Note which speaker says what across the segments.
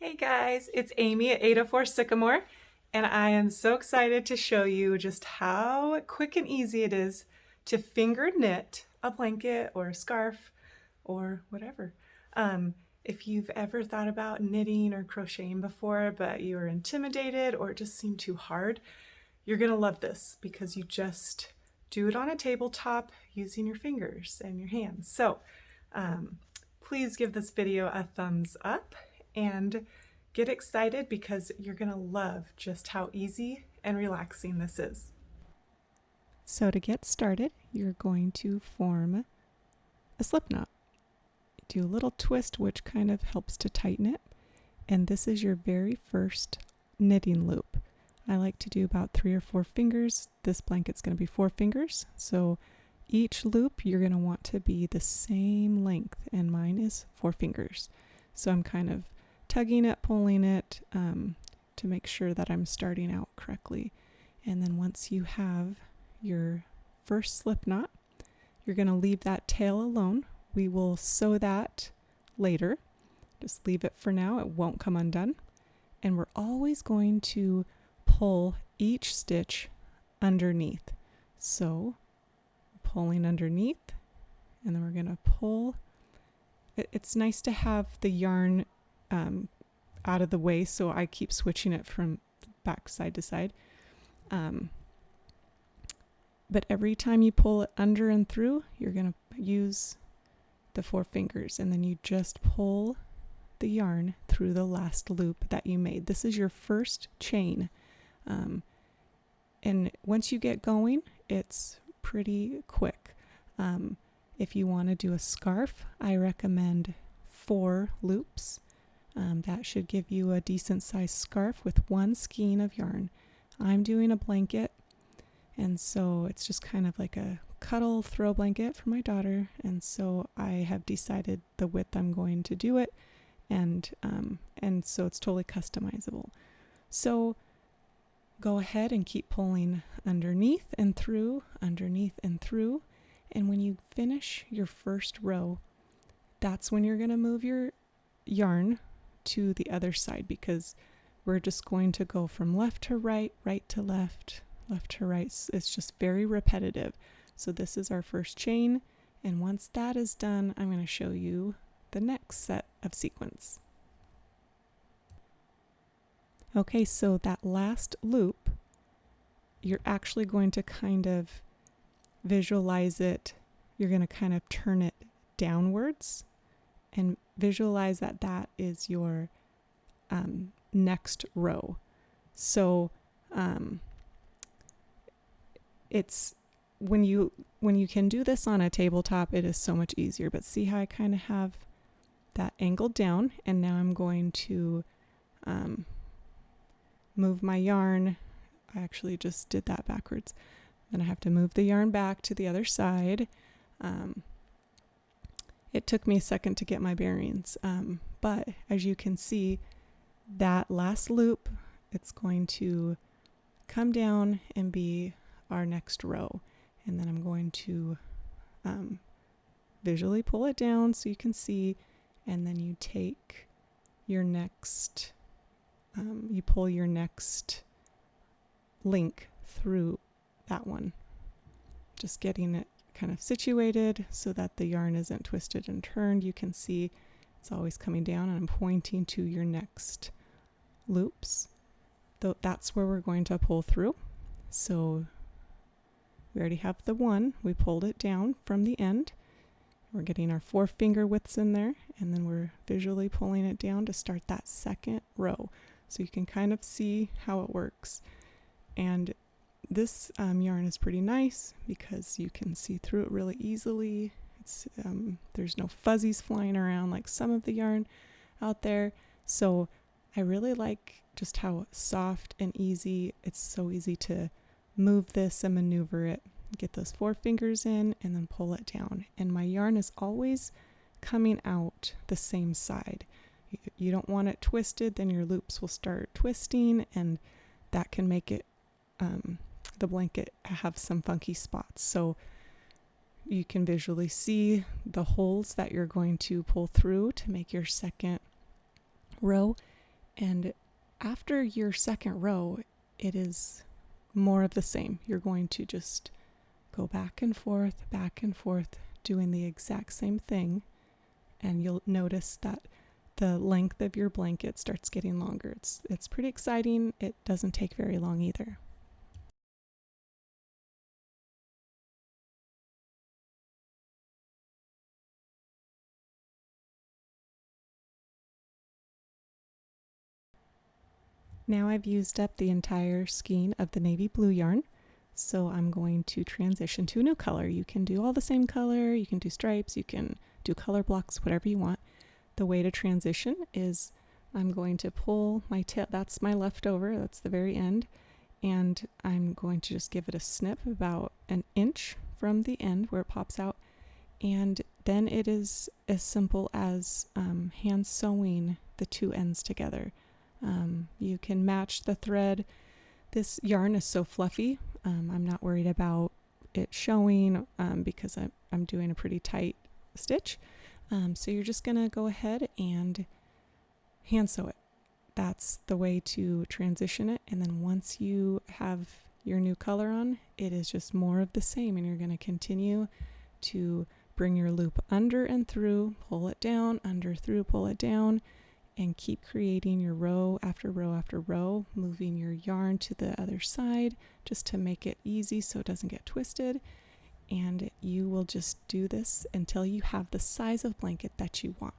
Speaker 1: Hey guys, it's Amy at 804 Sycamore, and I am so excited to show you just how quick and easy it is to finger knit a blanket or a scarf or whatever. If you've ever thought about knitting or crocheting before, but you were intimidated or it just seemed too hard, you're gonna love this because you just do it on a tabletop using your fingers and your hands. So please give this video a thumbs up and get excited because you're gonna love just how easy and relaxing this is. So to get started, you're going to form a slip knot. Do a little twist, which kind of helps to tighten it. And this is your very first knitting loop. I like to do about 3 or 4 fingers. This blanket's going to be 4 fingers. So each loop you're going to want to be the same length, and mine is 4 fingers. So I'm kind of tugging it, pulling it to make sure that I'm starting out correctly. And then once you have your first slip knot, you're going to leave that tail alone. We will sew that later. Just leave it for now. It won't come undone. And we're always going to pull each stitch underneath. So pulling underneath, and then we're going to pull. It's nice to have the yarn out of the way, so I keep switching it from back side to side. But every time you pull it under and through, you're going to use the 4 fingers, and then you just pull the yarn through the last loop that you made. This is your first chain. And once you get going, it's pretty quick. If you want to do a scarf, I recommend 4 loops. That should give you a decent sized scarf with 1 skein of yarn. I'm doing a blanket, and so it's just kind of like a cuddle throw blanket for my daughter, and so I have decided the width I'm going to do it, and so it's totally customizable. So go ahead and keep pulling underneath and through, and when you finish your first row, that's when you're going to move your yarn to the other side, because we're just going to go from left to right, right to left, left to right. It's just very repetitive. So this is our first chain, and once that is done, I'm going to show you the next set of sequence. Okay, so that last loop, you're actually going to kind of visualize it. You're going to kind of turn it downwards and visualize that that is your next row. So it's when you can do this on a tabletop, it is so much easier. But see how I kind of have that angled down, and now I'm going to move my yarn. I actually just did that backwards. Then I have to move the yarn back to the other side. It took me a second to get my bearings, but as you can see, that last loop, it's going to come down and be our next row. And then I'm going to visually pull it down so you can see, and then you take your next, you pull your next link through that one, just getting it kind of situated so that the yarn isn't twisted and turned. You can see it's always coming down, and I'm pointing to your next loops. That's where we're going to pull through. So we already have the one, we pulled it down from the end. We're getting our 4 finger widths in there, and then we're visually pulling it down to start that second row. So you can kind of see how it works. And this yarn is pretty nice because you can see through it really easily. It's there's no fuzzies flying around like some of the yarn out there. So I really like just how soft and easy. It's so easy to move this and maneuver it. Get those 4 fingers in and then pull it down. And my yarn is always coming out the same side. You don't want it twisted, then your loops will start twisting, and that can make it the blanket have some funky spots. So you can visually see the holes that you're going to pull through to make your second row, And after your second row, it is more of the same. You're going to just go back and forth, doing the exact same thing. And you'll notice that the length of your blanket starts getting longer. It's pretty exciting. It doesn't take very long either. Now I've used up the entire skein of the navy blue yarn, so I'm going to transition to a new color. You can do all the same color, you can do stripes, you can do color blocks, whatever you want. The way to transition is I'm going to pull my tail, that's my leftover, that's the very end, and I'm going to just give it a snip about an inch from the end where it pops out, and then it is as simple as hand sewing the two ends together. You can match the thread. This yarn is so fluffy. I'm not worried about it showing because I'm doing a pretty tight stitch. So you're just going to go ahead and hand sew it. That's the way to transition it. And then once you have your new color on, it is just more of the same. And you're going to continue to bring your loop under and through, pull it down, under, through, pull it down, and keep creating your row after row after row, moving your yarn to the other side just to make it easy so it doesn't get twisted. And you will just do this until you have the size of blanket that you want.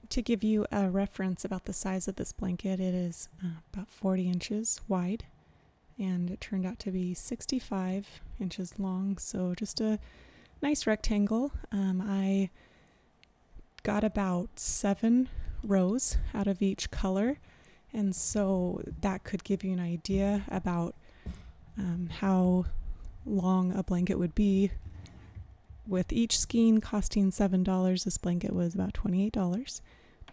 Speaker 1: To give you a reference about the size of this blanket, it is about 40 inches wide, and it turned out to be 65 inches long, so just a nice rectangle. I got about 7 rows out of each color, and so that could give you an idea about how long a blanket would be. With each skein costing $7, this blanket was about $28.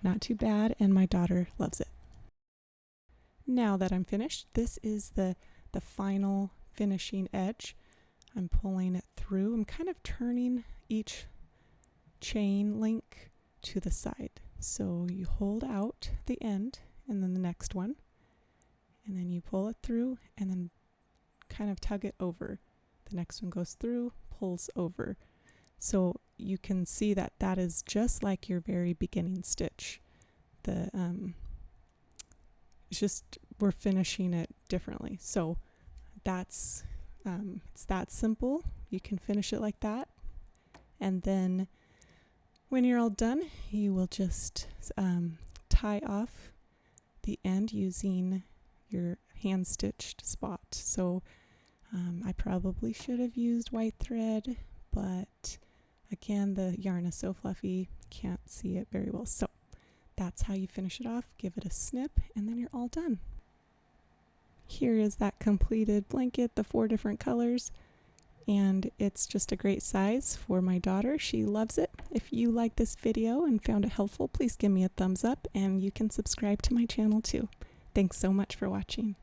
Speaker 1: Not too bad, and my daughter loves it. Now that I'm finished, this is the final finishing edge. I'm pulling it through. I'm kind of turning each chain link to the side. So you hold out the end and then the next one, and then you pull it through and then kind of tug it over. The next one goes through, pulls over. So you can see that that is just like your very beginning stitch. It's just we're finishing it differently. So that's it's that simple. You can finish it like that, and then when you're all done, you will just tie off the end using your hand stitched spot. So I probably should have used white thread, but again, the yarn is so fluffy, can't see it very well. So that's how you finish it off. Give it a snip, and then you're all done. Here is that completed blanket, the 4 different colors, and it's just a great size for my daughter. She loves it. If you like this video and found it helpful, please give me a thumbs up, and you can subscribe to my channel too. Thanks so much for watching.